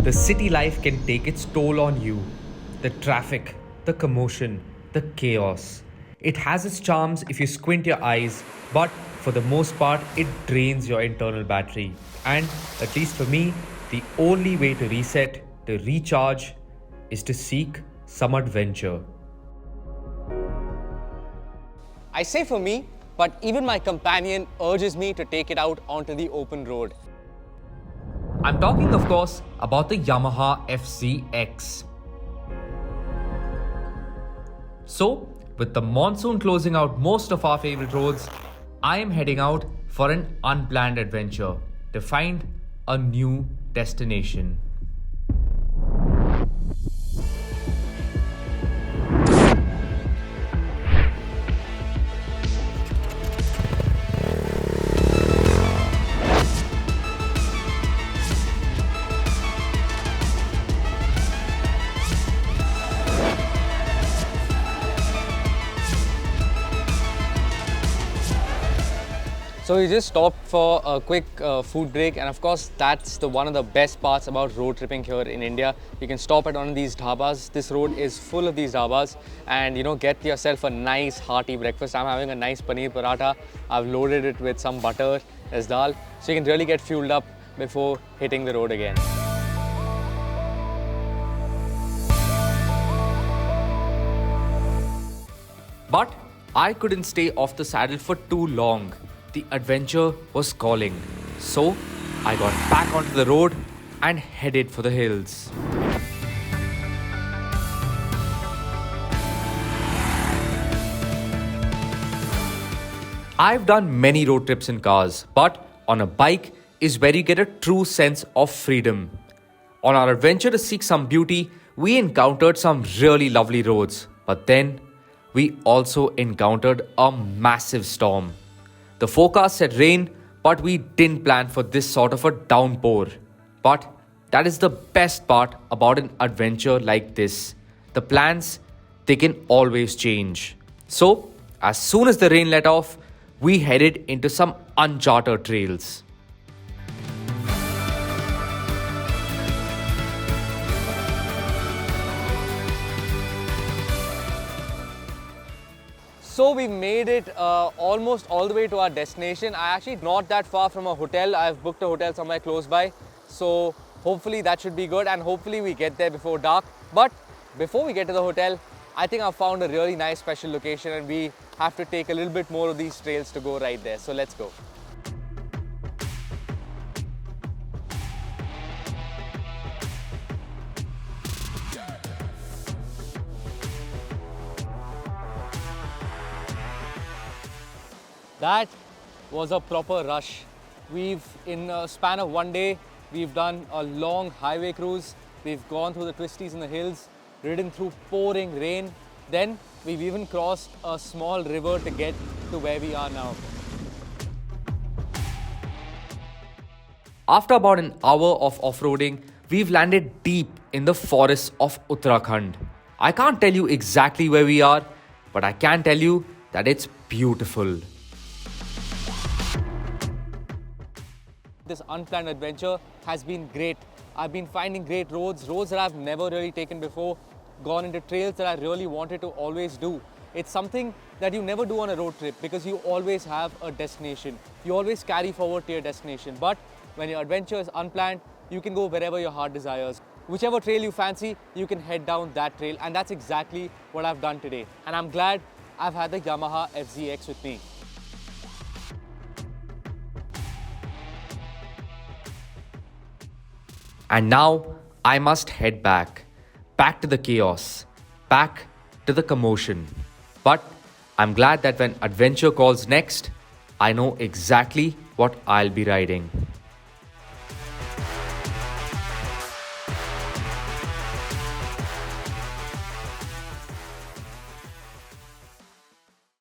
the city life can take its toll on you. The traffic, the commotion, the chaos. It has its charms if you squint your eyes, but for the most part, it drains your internal battery. And at least for me, the only way to reset, to recharge, is to seek some adventure. I say for me, but even my companion urges me to take it out onto the open road. I'm talking, of course, about the Yamaha FZ-X. So, with the monsoon closing out most of our favorite roads, I am heading out for an unplanned adventure to find a new destination. So we just stopped for a quick food break, and of course that's one of the best parts about road tripping here in India. You can stop at one of these dhabas. This road is full of these dhabas, and get yourself a nice hearty breakfast. I'm having a nice paneer paratha. I've loaded it with some butter as dal, so you can really get fueled up before hitting the road again. But I couldn't stay off the saddle for too long. The adventure was calling. So I got back onto the road and headed for the hills. I've done many road trips in cars, but on a bike is where you get a true sense of freedom. On our adventure to seek some beauty, we encountered some really lovely roads, but then we also encountered a massive storm. The forecast said rain, but we didn't plan for this sort of a downpour. But that is the best part about an adventure like this. The plans, they can always change. So, as soon as the rain let off, we headed into some uncharted trails. So we made it almost all the way to our destination. I actually not that far from a hotel. I've booked a hotel somewhere close by. So hopefully that should be good, and hopefully we get there before dark. But before we get to the hotel, I think I've found a really nice special location, and we have to take a little bit more of these trails to go right there. So let's go. That was a proper rush. In a span of one day, we've done a long highway cruise. We've gone through the twisties in the hills, ridden through pouring rain. Then we've even crossed a small river to get to where we are now. After about an hour of off-roading, we've landed deep in the forests of Uttarakhand. I can't tell you exactly where we are, but I can tell you that it's beautiful. This unplanned adventure has been great. I've been finding great roads that I've never really taken before, gone into trails that I really wanted to always do. It's something that you never do on a road trip because you always have a destination. You always carry forward to your destination. But when your adventure is unplanned, you can go wherever your heart desires. Whichever trail you fancy, you can head down that trail, and that's exactly what I've done today. And I'm glad I've had the Yamaha FZ-X with me. And now I must head back to the chaos, back to the commotion. But I'm glad that when adventure calls next, I know exactly what I'll be riding.